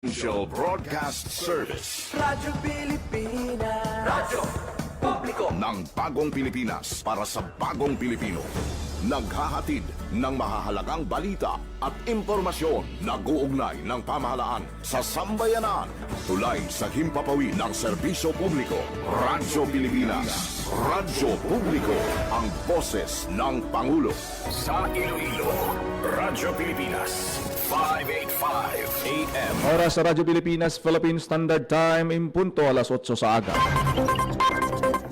Official Broadcast Service Radyo Pilipinas. Radyo Publiko ng Bagong Pilipinas para sa Bagong Pilipino. Naghahatid ng mahahalagang balita at impormasyon na guugnay ng pamahalaan sa sambayanan. Tulay sa himpapawid ng serbisyo publiko. Radyo Pilipinas. Radyo Publiko. Ang boses ng Pangulo. Sa Iloilo, Radyo Pilipinas. 585 AM. Oras sa Radyo Pilipinas, Philippine Standard Time, impunto alas 8 sa aga.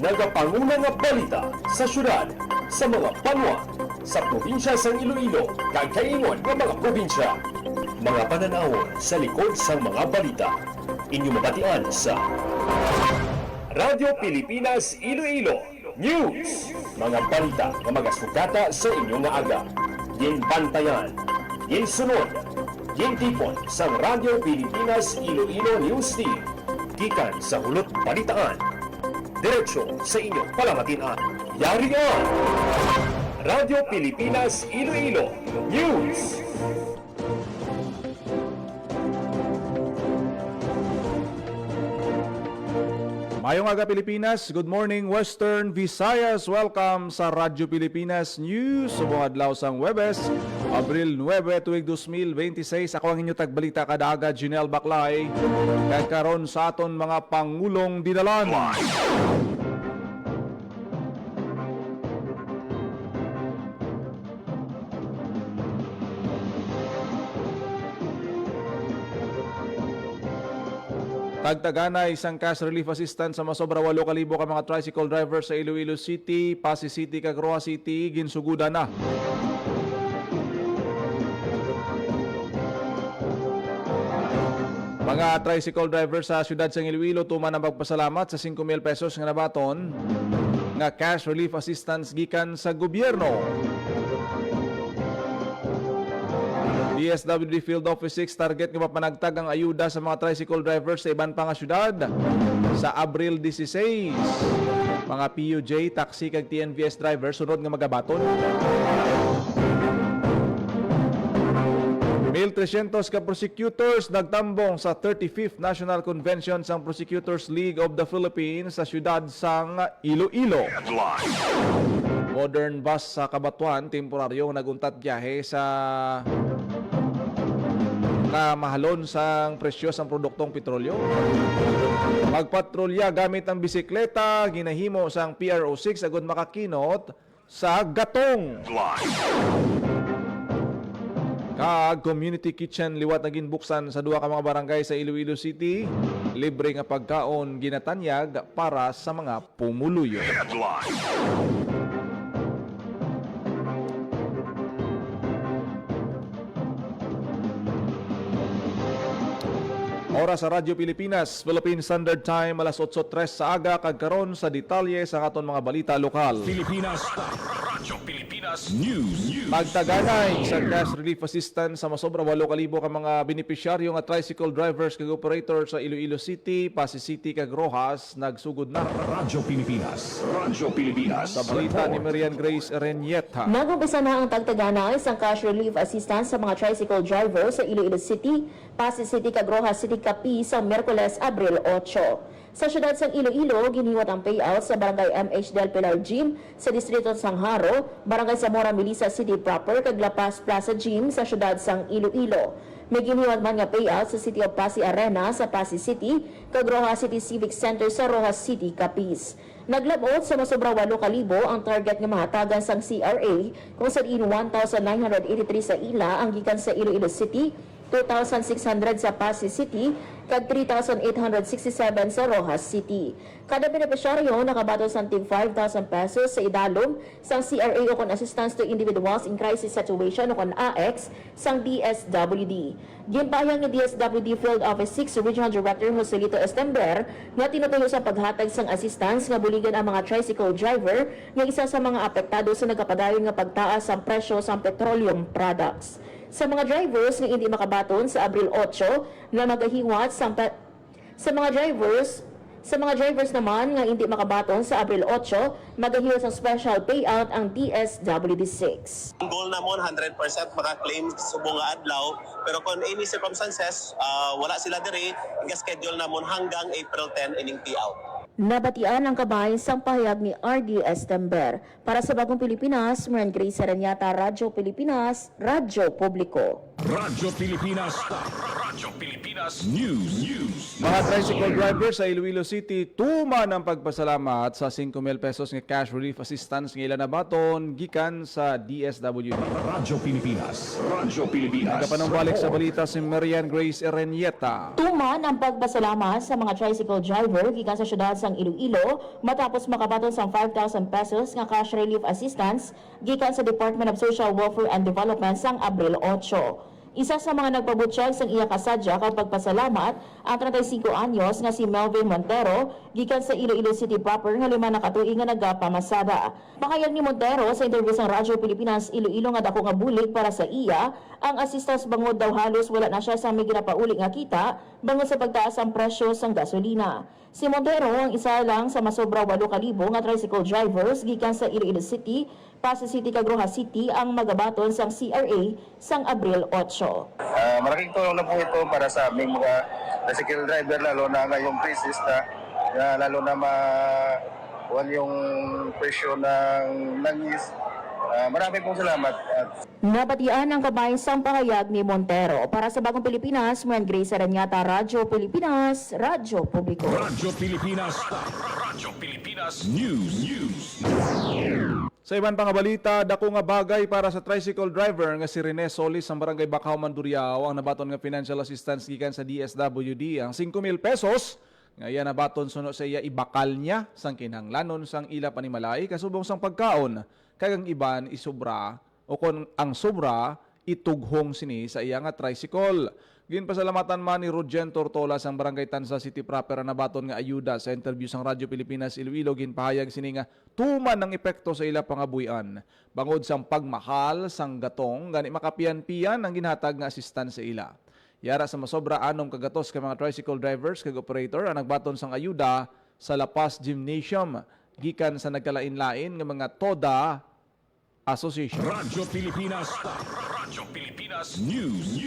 Nagapanguna nga balita sa syudad, sa mga banwa, sa probinsya sa Iloilo, kagkaingon ng mga probinsya. Mga pananawon sa likod sa mga balita. Inyo mabatian sa Radyo Pilipinas Iloilo News. Mga balita nga magasugata sa inyong nga aga. Ginbantayan, ginsunod, gintipon sa Radyo Pilipinas Iloilo News Team. Gikan sa hulot balitaan. Diretso sa inyong palamatian. Yari on! Radyo Pilipinas Iloilo News. Mayong aga Pilipinas, good morning Western Visayas. Welcome sa Radyo Pilipinas News. Subong adlaw sang Webes, Abril 9, tuig 2026. Ako ang inyo tagbalita kadaga, Janelle Baclay. Kagkaroon sa aton mga pangulong dinalan. Tagtagana isang cash relief assistance sa masobra 8,000 ka mga tricycle driver sa Iloilo City, Pasig City, Cagroa City, ginsuguda na. Mga tricycle driver sa siyudad sa Iloilo tuman ang pagpasalamat sa 5,000 pesos nga nabaton nga cash relief assistance gikan sa gobyerno. DSWD Field Office 6 target nga mapanagtag ang ayuda sa mga tricycle drivers sa iban pa nga syudad sa Abril 16. Mga PUJ, taxi kag TNVS drivers sunod nga magabaton. 1,300 ka prosecutors nagtambong sa 35th National Convention sang Prosecutors League of the Philippines sa syudad sang Iloilo. Modern bus sa Kabatuan temporaryo naguntat biyahe sa kamahalon sang presyo sang produktong petrolyo. Magpatrolya gamit ang bisikleta, ginahimo sang PRO6 agud makakinot sa Gatong. Kag community kitchen liwat na ginbuksan sa duha ka mga barangay sa Iloilo City. Libre nga pagkaon ginatanyag para sa mga pumuluyo. Oras sa Radyo Pilipinas, Philippine Standard Time, alas 8:03 sa aga, kagkaron sa detalye sa aton mga balita lokal. Pilipinas. Radyo Pilipinas News. Pagtaganay sa cash relief assistance sa masobra 8,000 ka mga benepisyaryo nga tricycle drivers kag operator sa Iloilo City, Pasig City kag Rojas nagsugod na. Radyo Pilipinas. Radyo Pilipinas. Sa balita ni Marian Grace Renyeta. Nag-umpisa na ang tagtaganay sa cash relief assistance sa mga tricycle driver sa Iloilo City, Pasig City, Cagroha City, Capi sa Miyerkules, Abril 8. Sa syudad sang Iloilo, giniwat ang payout sa Barangay MH Del Pilar Gym sa Distrito Sangharo, Barangay Zamora Melissa City proper, kag La Paz Plaza Gym sa syudad sang Iloilo. May giniwat man nga payout sa City of Pasig Arena sa Pasig City, kag Rojas City Civic Center sa Rojas City, Capiz. Naglabot sa masobra 8,000 ang target nga mahatagan sang CRA kung sa 1,983 sa ila ang gikan sa Iloilo City, 2,600 sa Pasig City, kag 3,867 sa Rojas City. Kada benepisyaryo nakabato sa tig 5,000 pesos sa idalom sang CRA o kon Assistance to Individuals in Crisis Situation o kon AX sang DSWD. Ginpahayag ni DSWD Field Office 6 Regional Director Joselito Estember nga tinutuyo sa paghatag sang assistance nga buligan ang mga tricycle driver nga isa sa mga apektado sa nagapadayon nga pagtaas sang presyo sang petroleum products. Sa mga drivers nga hindi makabaton sa Abril 8 na magahiwat sa mga drivers Sa mga drivers naman nga hindi makabaton sa Abril 8, magahiyos ang special payout ang DSWD6. Ang goal namon 100% maka-claim subong nga adlaw, pero kung any circumstances wala sila diri, schedule namon hanggang April 10 ining payout. Nabatian ang kabahin sang pahayag ni RD Estember. Para sa Bagong Pilipinas, Maran Grace Aranyata, Radyo Pilipinas, Radyo Publiko. Radyo Pilipinas. Radyo Pilipinas News. Mga tricycle drivers sa Iloilo City, tuman ang pagpasalamat sa 5,000 pesos nga cash relief assistance ng ilan na baton gikan sa DSWD. Radyo Pilipinas. Radyo Pilipinas. Nagapanumbalik sa balita si Marian Grace Erenieta. Tuman ang pagpasalamat sa mga tricycle driver gikan sa syudad sang Iloilo matapos makabaton sang 5,000 pesos nga cash relief assistance gikan sa Department of Social Welfare and Development sang Abril 8. Isa sa mga nagpabutyag sang iya kasadya kag pagpasalamat ang 35 anyos nga si Melvin Montero gikan sa Iloilo City proper nga 5 na katuig nga nagapamasada. Pangayag ni Montero sa interview sa Radyo Pilipinas Iloilo nga dako nga bulig para sa iya, ang assistance bangod daw halos wala na siya sa may ginapauli nga kita bangod sa pagtaas ang presyo sang gasolina. Si Montero ang isa lang sa masobra 8,000 nga tricycle drivers gikan sa Iloilo City, Pasay City, Cagroha City ang magabaton sang CRA sang Abril 8. Malaking tulong na po ito para sa aming mga tricycle driver, lalo na ngayong crisis na lalo na makuha yung presyo ng langis. Marami pong salamat. Nabatian ang kabahin sang pahayag ni Montero. Para sa Bagong Pilipinas, Maran Grace Aranyata, Radyo Pilipinas, Radyo Publiko. Radyo Pilipinas. Radyo Pilipinas News. Sa iban pang balita, dako nga bagay para sa tricycle driver nga si Rene Solis sa Barangay Bacau, Mandurriao ang nabaton nga financial assistance gikan sa DSWD ang 5,000 pesos. Nga nabaton suno sa iya ibakal niya sang kinahanglanon sang ila panimalay kasubong sang pagkaon kagang iban isobra o kon ang sobra itughong sini sa iya nga tricycle. Ginpasalamatan man ni Rodjen Tortola sang Barangay Tansa City proper na baton nga ayuda sa interview sang Radyo Pilipinas Iloilo ginpahayag sini nga tuman ng epekto sa ila pangabuyan bangod sang pagmahal sang gatong gani makapian-pian ang ginhatag nga assistance sa ila. Yara sa masobra anom kagatos ka mga tricycle drivers kag operator ang nagbaton sang ayuda sa La Paz Gymnasium gikan sa nagkalain-lain nga mga TODA Association. Radyo Pilipinas. Radyo Pilipinas News.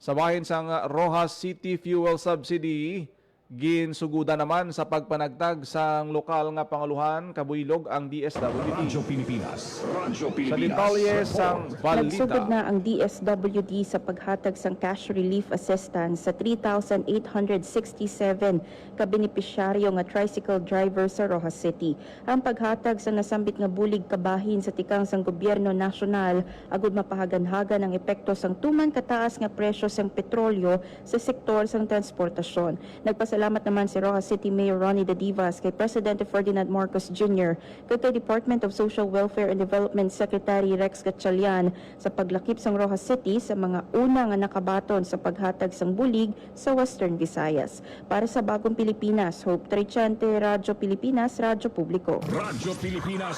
Sa bahin sang Rojas City Fuel Subsidy, ginsuguda naman sa pagpanagtag sang lokal nga panguluhan kabuylog ang DSWD. Radyo Pilipinas. Radyo Sa Pilipinas. detalye sang Nagsugod balita. na ang DSWD sa paghatag sang cash relief assistance sa 3,867 ka benepisyaryo nga tricycle driver sa Rojas City. Ang paghatag sa nasambit nga bulig kabahin sa tikang sang gobyerno nasyonal agud mapahagan-hagan ang epekto sang tuman kataas nga presyo sang petrolyo sa sektor sang transportasyon. Nagpasalamat naman si Rojas City Mayor Ronnie De Divas kay Presidente Ferdinand Marcos Jr. kay Department of Social Welfare and Development Secretary Rex Gatchalian sa paglakip sang Rojas City sa mga una nga nakabaton sa paghatag sang bulig sa Western Visayas. Para sa Bagong Pilipinas, Hope Trichante, Radyo Pilipinas, Radyo Publiko. Radyo Pilipinas.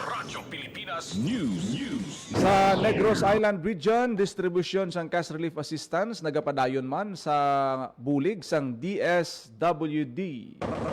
Radyo Pilipinas News. Sa Negros Island Region, distribution sang cash relief assistance nagapadayon man sa bulig sang DSWD.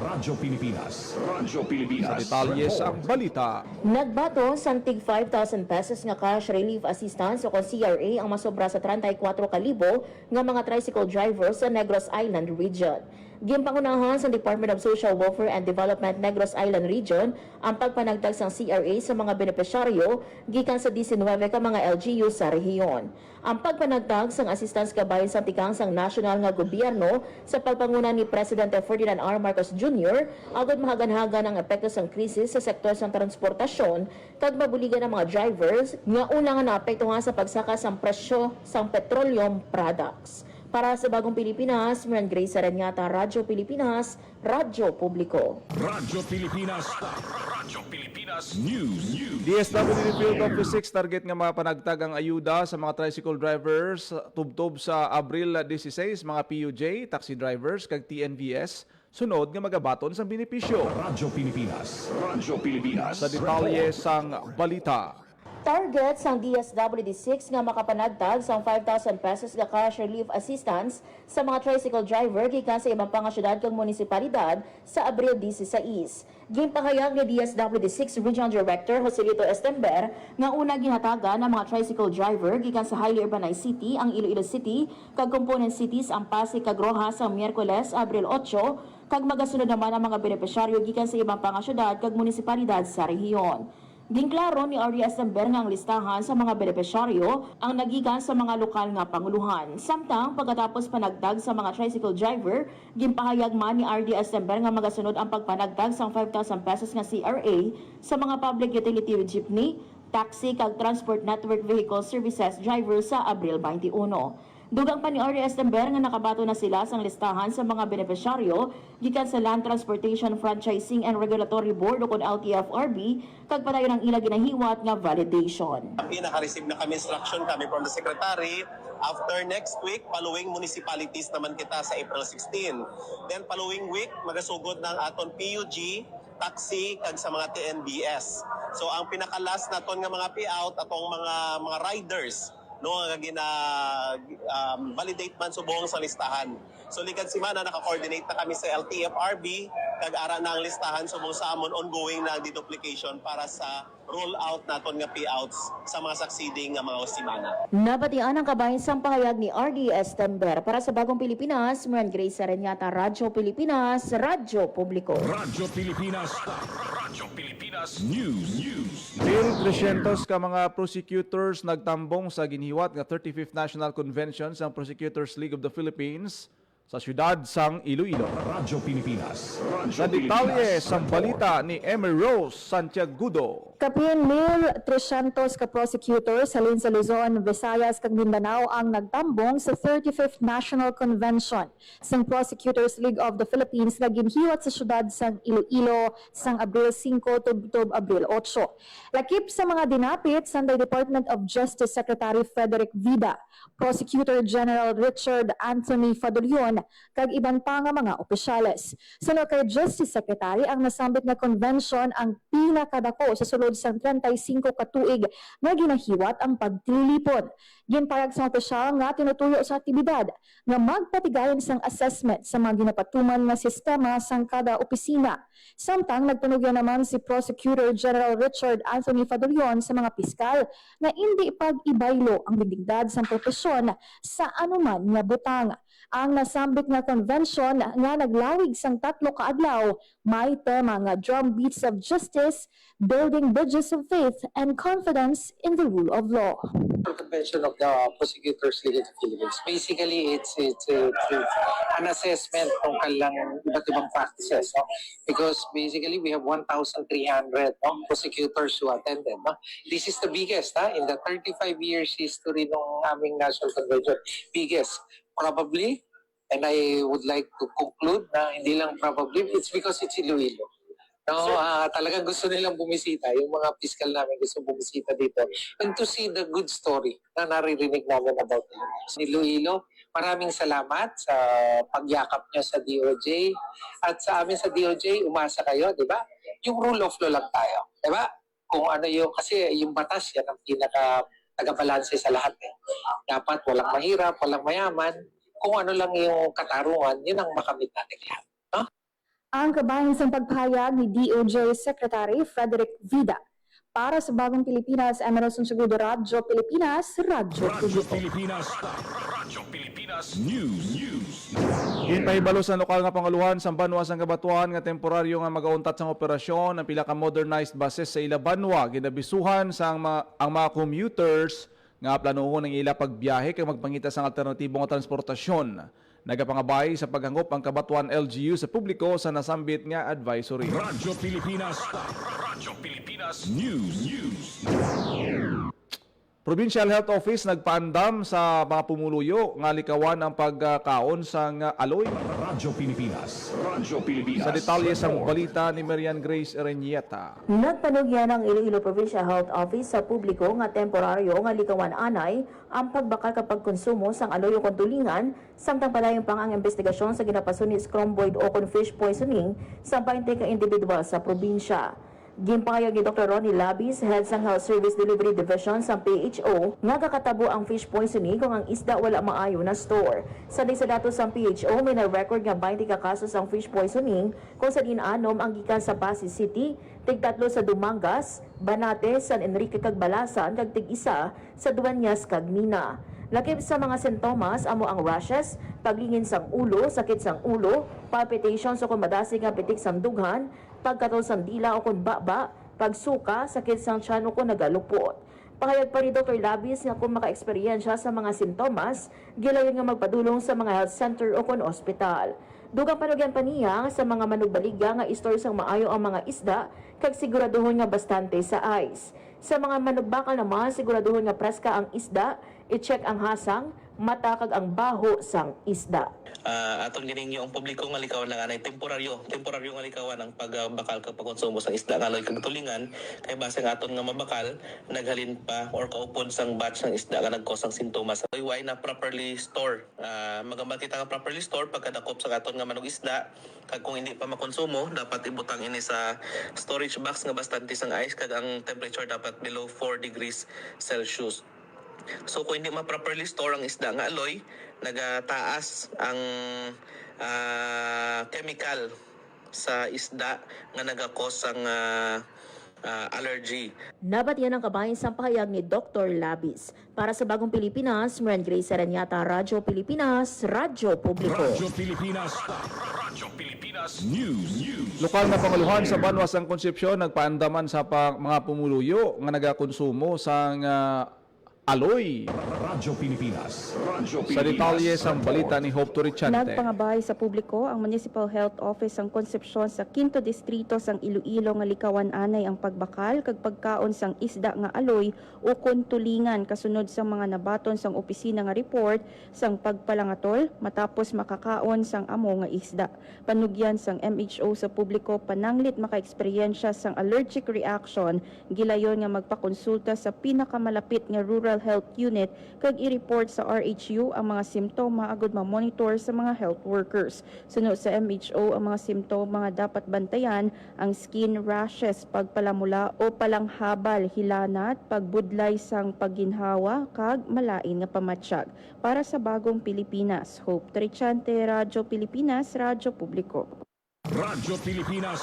Radyo Pilipinas. Radyo Pilipinas. Detalye sang balita. Nagbato sang tig 5,000 pesos nga cash relief assistance o CRA ang masobra sa 34,000 nga mga tricycle drivers sa Negros Island Region. Ginpangunahan sa Department of Social Welfare and Development Negros Island Region ang pagpanagtag sang CRA sa mga benepisyaryo gikan sa 19 ka mga LGU sa rehiyon. Ang pagpanagtag sang assistance kabahin sa tikang sang nasyonal nga gobyerno sa pagpanguna ni Presidente Ferdinand R. Marcos Jr. agad mahagan-hagan ang epekto sang krisis sa sektor sang transportasyon kag mabuligan ang mga drivers nga una nga naapektuhan sa pagsaka sang presyo sang petroleum products. Para sa Bagong Pilipinas, Maran Grace Aranyata, Radyo Pilipinas, Radyo Publiko. Radyo Pilipinas. Radyo Pilipinas News. DSWD Field Office 6 target nga mapanagtag ang ayuda sa mga tricycle drivers tubtob sa Abril 16 mga PUJ, taxi drivers kag TNVS sunod nga magabaton sa benepisyo. Radyo Pilipinas. Radyo Pilipinas. Sa detalye sang balita. Target sang DSWD6 nga makapanagtag sang 5,000 pesos nga cash relief assistance sa mga tricycle driver gikan sa ibang pang syudad kag munisipalidad sa Abril 16. Ginpahayag ni DSWD6 Regional Director Joselito Estember nga una ginhatagan ang mga tricycle driver gikan sa highly urbanized city ang Iloilo City kag component cities ang Pasig kag Rojas sa Miyerkules Abril 8 kag magasunod naman ang mga benepisyaryo gikan sa ibang pang syudad kag munisipalidad sa rehiyon. Ginklaro ni R.D. Estember nga ang listahan sa mga benepisyaryo ang nagikan sa mga lokal nga panguluhan. Samtang pagkatapos panagtag sa mga tricycle driver, ginpahayag man ni R.D. Estember nga magasunod ang pagpanagtag sa 5,000 pesos nga CRA sa mga public utility jeepney, taxi kag transport network vehicle services driver sa Abril 21. Dugang pa ni R.D. Estember nga nakabato na sila sang listahan sa mga benepisyaryo gikan sa Land Transportation Franchising and Regulatory Board o kon LTFRB kag padayon ang ila ginahiwat nga validation. Naka-receive na kami instruction kami from the Secretary. After next week, following municipalities naman kita sa April 16. Then following week, magasugod ng aton PUG, taxi, kag sa mga TNBS. So ang pinaka-last naton nga mga payout atong mga riders no nga validate man subong sa listahan. So likad semana naka-coordinate na kami sa LTFRB kag ara na ang listahan subong sa amon ongoing na deduplication para sa roll out naton nga payouts sa mga succeeding nga mga semana. Nabatian ang kabahin sang pahayag ni R.D. Estember para sa Bagong Pilipinas, Maran Grace Areñata, Radyo Pilipinas, Radyo Publiko. Radyo Pilipinas. Radyo Pilipinas News. Till 300 ka mga prosecutors nagtambong sa ginhiwat nga 35th National Convention sang Prosecutors League of the Philippines sa siyudad sang Iloilo. Radyo Pilipinas. Sa detalye sang balita ni Emer Rose Santiagudo. Kapin 1,300 ka prosecutors halin sa Luzon, Visayas kag Mindanao ang nagtambong sa 35th National Convention sang Prosecutors League of the Philippines na ginhiwat sa syudad sang Iloilo sang Abril 5 tubtob Abril 8. Lakip sa mga dinapit sa Department of Justice Secretary Frederick Vida, Prosecutor General Richard Anthony Fadolion kag iban pa nga mga opisyales. Sunod kay Justice Secretary ang nasambit nga convention ang pinakadako sa sulod sang 35 ka tuig nga ginahiwat ang pagtilipon. Ginparag sa opisyal nga tinutuyo sa aktibidad nga magpatigayon sang assessment sa mga ginapatuman nga sistema sang kada opisina. Samtang nagtunugyan naman si Prosecutor General Richard Anthony Fadolion sa mga piskal na hindi pag-ibaylo ang digdad sang propesyon sa anuman nga butang. Ang nasambit nga convention nga naglawig sang 3 ka adlaw may tema nga Drumbeats of Justice, Building Bridges of Faith and Confidence in the Rule of Law. Convention of the Prosecutors League of the Philippines. Basically, it's an assessment ng kanilang iba't ibang practices. No? Because basically, we have 1,300 prosecutors who attended. No? This is the biggest in the 35 years history ng aming National Convention. Biggest. Probably, and I would like to conclude na hindi lang probably, it's because it's Iloilo. No, talagang gusto nilang bumisita. Yung mga fiscal namin gusto bumisita dito. And to see the good story na naririnig namin about Iloilo. Maraming salamat sa pagyakap nyo sa DOJ. At sa amin sa DOJ, umasa kayo, di ba? Yung rule of law lang tayo. Di ba? Kung ano yung, kasi yung batas yan ang pinaka taga-balanse sa lahat. Dapat walang mahirap, walang mayaman. Kung ano lang yung katarungan, yun ang makamit natin lahat. No? Ang kabahin sa pagpahayag ni DOJ Secretary Frederick Vida. Para sa Bagong Pilipinas, Emerson Segudo, Radyo Pilipinas, Radyo Publiko. Radyo Pilipinas News. Ginpahibalo sa lokal nga panguluhan sa Banwa sang Kabatuan nga temporaryo nga magauntat sang operasyon ang pila ka modernized buses sa ila Banwa ginabisuhan sa ang mga commuters nga planuhon ng ila pagbiyahe kay magpangita sang alternatibong nga transportasyon. Nagapangabay sa paghangop ang Kabatuan LGU sa publiko sa nasambit nga advisory. Radyo Pilipinas. Radyo Pilipinas News. Provincial Health Office nagpaandam sa mga pumuluyo nga likawan ang pagkaon sang aloy. Radyo Pilipinas. Radyo Pilipinas. Sa detalye sa balita ni Marian Grace Areñeta. Nagpanugyan ang Iloilo Provincial Health Office sa publiko nga temporaryo nga likawan anay ang pagbakal kapag konsumo sang aloy o kontulingan samtang padayon pang ang investigasyon sa ginapasun ni scromboid o fish poisoning sa 20 ka individual sa probinsya. Ginpahayag ni Dr. Ronnie Labis, head sang Health Service Delivery Division sa PHO, nga kakatabo ang fish poisoning kung ang isda wala maayo na store. Sa datos sa PHO, may na-record nga 20 ka kasos ang fish poisoning kung sa anom ang gikan sa Pasig City, tig-3 sa Dumangas, Banate, San Enrique kag Balasan, kag tig-1 sa Dueñas kag Mina. Lakip sa mga sintomas amo ang rashes, paglingin sang ulo, sakit sang ulo, palpitations o kung madasig nga pitik sang dughan, pagkatol sang dila o kung baba, pagsuka, sakit sang tiyan o kung nagalupot. Pahayag pa ni Dr. Labis nga kung maka-eksperyensya sa mga sintomas, gilayon nga magpadulong sa mga health center o kung ospital. Dugang panugyan pa niya sa mga manugbaligya nga istor sang maayo ang mga isda, kag siguraduhon nga bastante sa ice. Sa mga manugbakal naman, siguraduhon nga preska ang isda, i-check ang hasang, mata kag ang baho sang isda. Aton gining yung publiko nga likawan lang anay temporaryo nga likawan ang pagbakal kag pagkonsumo sang isda nga kag tulingan kay base nga aton nga mabakal naghalin pa or kaupod sang batch ng isda nga nagkos ang sintomas. Why na properly store. Magambal kita nga properly store pagkadakop sa aton nga manug isda kag kung hindi pa makonsumo dapat ibutang ini sa storage box nga bastante sang ice kag ang temperature dapat below 4 degrees Celsius. So kung hindi ma-properly store ang isda nga aloy, nagataas ang chemical sa isda nga nagakos ang allergy. Nabatian ang kabayan sa pahayag ni Dr. Labis. Para sa Bagong Pilipinas, Maran Grace Aranyata, Radyo Pilipinas, Radyo Publiko. Radyo Pilipinas. Radyo Pilipinas News. Lokal na pangaluhan sa Banwas ang Konsepsyon nagpaandaman sa mga pumuluyo nga nagakonsumo sang aloy. Radyo Pilipinas. Sa detalye sang balita ni Hope Torrichante. Nagpangabay sa publiko ang Municipal Health Office ang Konsepsyon sa 5th Distrito sang Iloilo nga likawan anay ang pagbakal kag pagkaon sang isda nga aloy o kontulingan kasunod sa mga nabaton sang opisina nga report sang pagpalangatol matapos makakaon sang amo nga isda. Panugyan sang MHO sa publiko pananglit makaeksperyensya sang allergic reaction gilayon nga magpakonsulta sa pinakamalapit nga rural health unit kag i-report sa RHU ang mga simptoma agud ma-monitor sa mga health workers. Sunod sa MHO ang mga simptoma nga dapat bantayan ang skin rashes, pagpalamula o palanghabal, hilanat, pagbudlay sang pagginhawa kag malain nga pamatsyag. Para sa Bagong Pilipinas, Hope Torrichante, Radyo Pilipinas, Radyo Publiko. Radyo Pilipinas.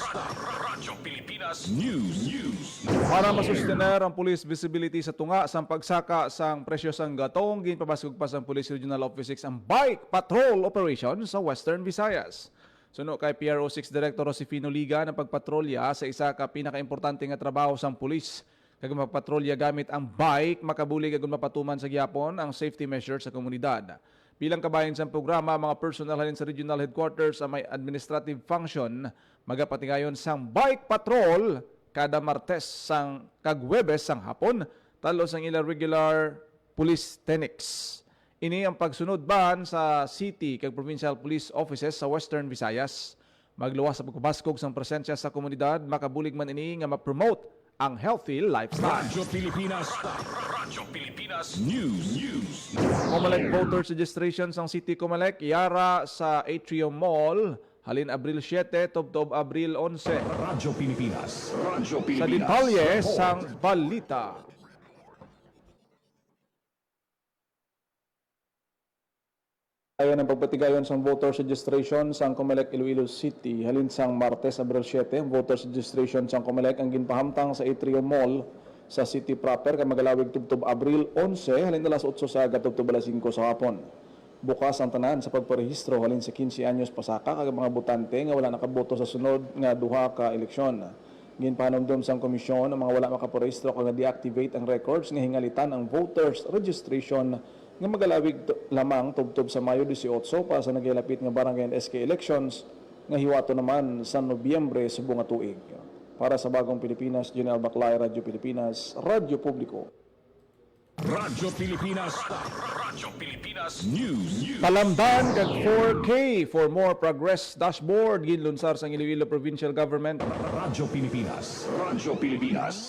Radyo Pilipinas News. Para masustener ang police visibility sa tunga sang pagsaka sang presyo sang gatong, ginpabasog pa sang Police Regional Office 6 ang bike patrol operation sa Western Visayas. Suno kay PRO 6 Director Josefino Liga ng pagpatrolya sa isa ka pinakaimportante nga trabaho sang pulis. Kag magpatrolya gamit ang bike, makabulig kag mapatuman sa gyapon ang safety measures sa komunidad. Bilang kabayan sa programa, mga personal halin sa regional headquarters sa may administrative function, magapatingayon sang bike patrol kada Martes sang kag Huwebes sang hapon, talo sang ila regular police tenix. Ini ang pagsunod ban sa city kag provincial police offices sa Western Visayas. Magluwas sa pagpabaskog sang presensya sa komunidad, makabulig man ini nga ma-promote ang healthy lifestyle. Radyo Pilipinas. Radyo Pilipinas News. Comelec voters registration sang City Comelec yara sa Atrium Mall halin Abril 7 tubtob Abril 11. Radyo Pilipinas. Radyo Sa Pilipinas. detalye sang balita. Ayon ang pagpatigayon sang voters registration sang Comelec Iloilo City halin sang Martes Abril 7, voters registration sang Comelec ang ginpahamtang sa Atrium Mall sa city proper kay magalawig tubtob Abril 11 halin alas 8 sa gatubtob alas 5 sa hapon. Bukas ang tanan sa pagparehistro halin sa 15 anyos pasaka kag mga botante nga wala nakaboto sa sunod nga duha ka eleksyon. Ginpanomdom sang komisyon ang mga wala makaparehistro kag deactivate ang records nga hingalitan ang voters registration nga magalawig lamang tubtob sa Mayo 18 para sa nagilapit nga barangay and SK elections nga hiwato naman sa Nobyembre subong nga tuig. Para sa Bagong Pilipinas, Junel Baclay, Radyo Pilipinas, Radyo Publiko. Radyo Pilipinas. Talamdan kag 4K for more progress dashboard ginlunsar sa Iloilo Provincial Government. Radyo Pilipinas.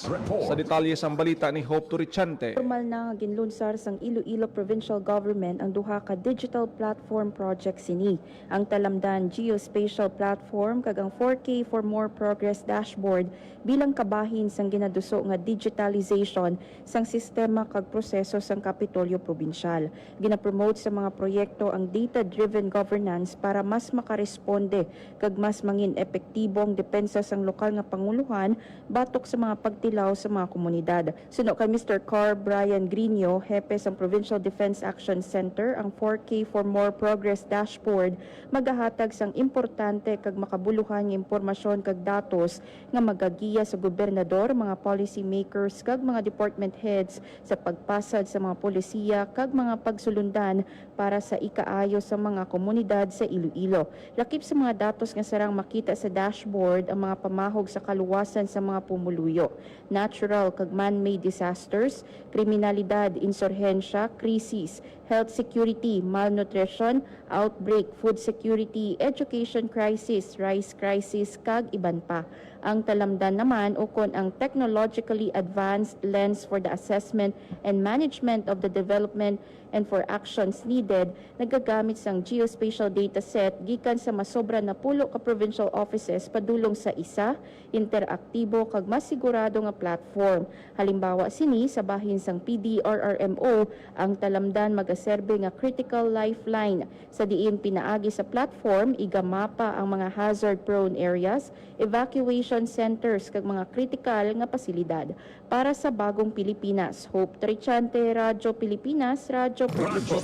Report. Sa detalye sang balita ni Hope Turichante. Formal na nga ginlunsar sang Iloilo Provincial Government ang duha ka digital platform project sini. Ang Talamdan Geospatial Platform kag ang 4K for more progress dashboard bilang kabahin sang ginaduso nga digitalization sang sistema kag proseso sang Kapitolyo Probinsyal. Ginapromote sa mga proyekto ang data-driven governance para mas makaresponde kag mas mangin epektibo ang depensa sang lokal nga panguluhan batok sa mga pagtilaw sa mga komunidad. Suno kay Mr. Carl Brian Grino, hepe sa Provincial Defense Action Center, ang 4K for More Progress Dashboard magahatag sang importante kag makabuluhan nga impormasyon kag datos nga magagiya sa gobernador, mga policy makers kag mga department heads sa pagpasad sa mga polisiya kag mga pagsulundan para sa ikaayo sa mga komunidad sa Iloilo. Lakip sa mga datos nga sarang makita sa dashboard ang mga pamahog sa kaluwasan sa mga pumuluyo, natural kag man-made disasters, kriminalidad, insurhensya, krisis, health security, malnutrition, outbreak, food security, education crisis, rice crisis, kag iban pa. Ang Talamdan naman ukon ang technologically advanced lens for the assessment and management of the development and for actions needed, nagagamit sang geospatial dataset gikan sa masobra na pulo ka provincial offices padulong sa isa, interaktibo kag mas sigurado nga platform. Halimbawa sini sa bahin sang PDRRMO, ang Talamdan magaserbe nga critical lifeline sa diin pinaagi sa platform igamapa ang mga hazard-prone areas, evacuation centers kag mga critical nga pasilidad. Para sa Bagong Pilipinas, Hope Trichante, Radyo Pilipinas, Radyo Publiko.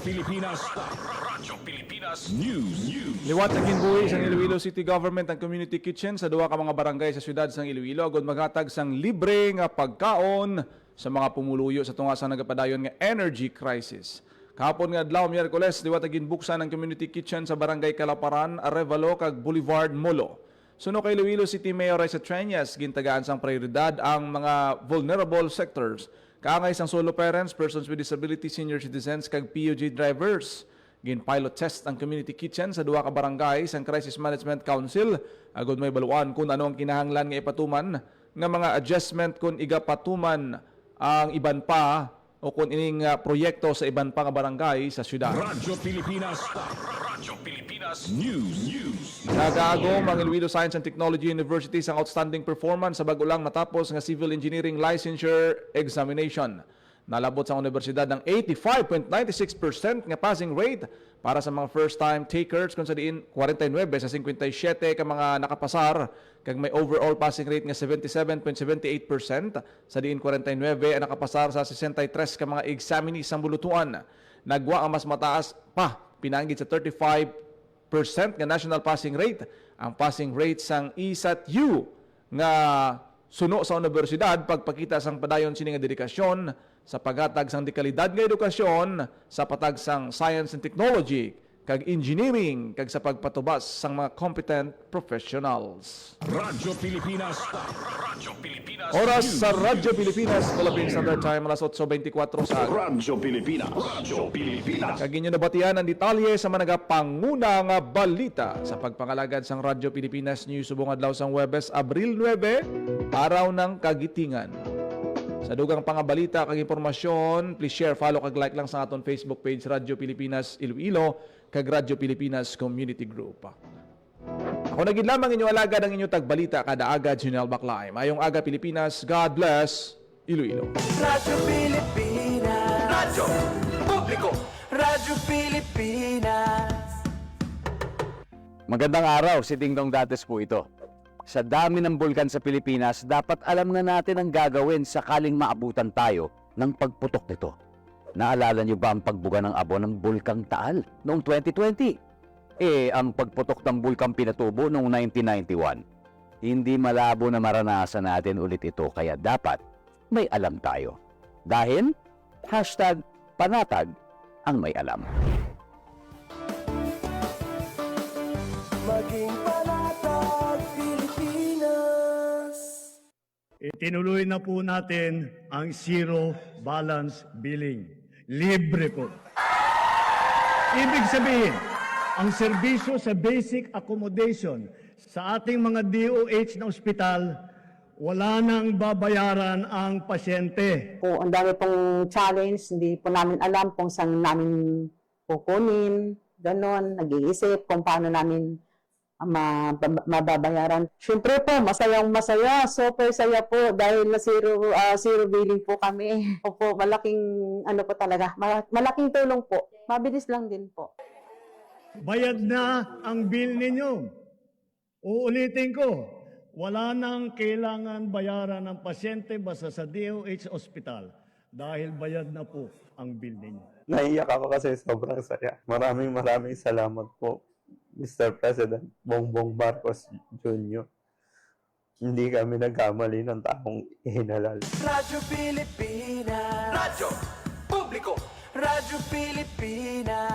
Liwat ang ginbuhi sa Iloilo City Government ang community kitchen sa duha ka mga barangay sa syudad sang Iloilo agud maghatag sang libre nga pagkaon sa mga pumuluyo sa tunga sa nagapadayon nga energy crisis. Kahapon nga adlaw Miyerkules, liwat ang ginbuksan ang community kitchen sa barangay Calaparan, Arevalo kag Boulevard Molo. Suno kay Iloilo City Mayor Raisa Treñas, gintagaan sang prioridad ang mga vulnerable sectors. Kaangay sang solo parents, persons with disability, senior citizens, kag PUJ drivers. Gin-pilot test ang community kitchen sa duha ka barangay sang Crisis Management Council. Agod may baluan kung ano ang kinahanglan nga ipatuman nga mga adjustment kung igapatuman ang iban pa o kung ining proyekto sa iban pa nga barangay sa syudad. Radyo Pilipinas News. Nagagong ang Iloilo Science and Technology University sang outstanding performance sa bago lang matapos nga civil engineering licensure examination. Nalabot sa universidad ng 85.96% nga passing rate para sa mga first-time takers kung sa diin 49 sa 57 ka mga nakapasar kag may overall passing rate nga 77.78% sa diin 49 ang nakapasar sa 63 ka mga examinees sa bulutuan. Nagwa ang mas mataas pa pinanggit sa 35% nga national passing rate. Ang passing rate sang ISAT-U nga suno sa universidad pagpakita sang padayon sini nga dedikasyon sa paghatag sang dekalidad nga edukasyon sa patag sang science and technology kag engineering kag sa pagpatubas sang mga competent professionals. Radyo Pilipinas Oras sa Radyo Pilipinas, Philippine Standard Time, alas 8:24 sa Radyo Pilipinas kag inyo nabatian ang detalye sa mga panguna nga balita sa pagpangalagad sang Radyo Pilipinas News subong adlaw sang Huwebes, Abril 9, araw ng kagitingan. Sa dugang pangabalita kag impormasyon, please share, follow kag like lang sa aton Facebook page Radyo Pilipinas Iloilo kag Radyo Pilipinas Community Group. Ako naging lamang inyo alagad ang inyo tagbalita kada agad Junel Baclay. Mayong aga Pilipinas, God bless Iloilo. Radyo Pilipinas. Radyo Publiko. Radyo Pilipinas. Magandang araw, si Ding Dong Dates po ito. Sa dami ng bulkan sa Pilipinas, dapat alam na natin ang gagawin sakaling maabutan tayo ng pagputok nito. Naalala niyo ba ang pagbuga ng abo ng Bulkang Taal noong 2020? Ang pagputok ng Bulkang Pinatubo noong 1991. Hindi malabo na maranasan natin ulit ito, kaya dapat may alam tayo. Dahil, #panatag ang may alam. Maging panatag Pilipinas. Itinuloy na po natin ang zero balance billing. Libre po. Ibig sabihin, ang serbisyo sa basic accommodation sa ating mga DOH na ospital, wala nang babayaran ang pasyente. Po, ang dami pong challenge, hindi po namin alam kung saan namin kukunin, ganon, nag-iisip kung paano namin mababayaran. Siyempre po, masayang-masaya, super saya po dahil na zero billing po kami. Opo, malaking ano po talaga, malaking tulong po. Mabilis lang din po. Bayad na ang bill ninyo. Uulitin ko, wala nang kailangan bayaran ng pasyente basta sa DOH Hospital dahil bayad na po ang bill ninyo. Naiyak ako kasi sobrang saya. Maraming salamat po, Mr. President Bongbong Marcos Jr. Hindi kami nagkamali ng taong ihinalal. Radyo Pilipinas. Radyo Publiko. Radyo Pilipinas.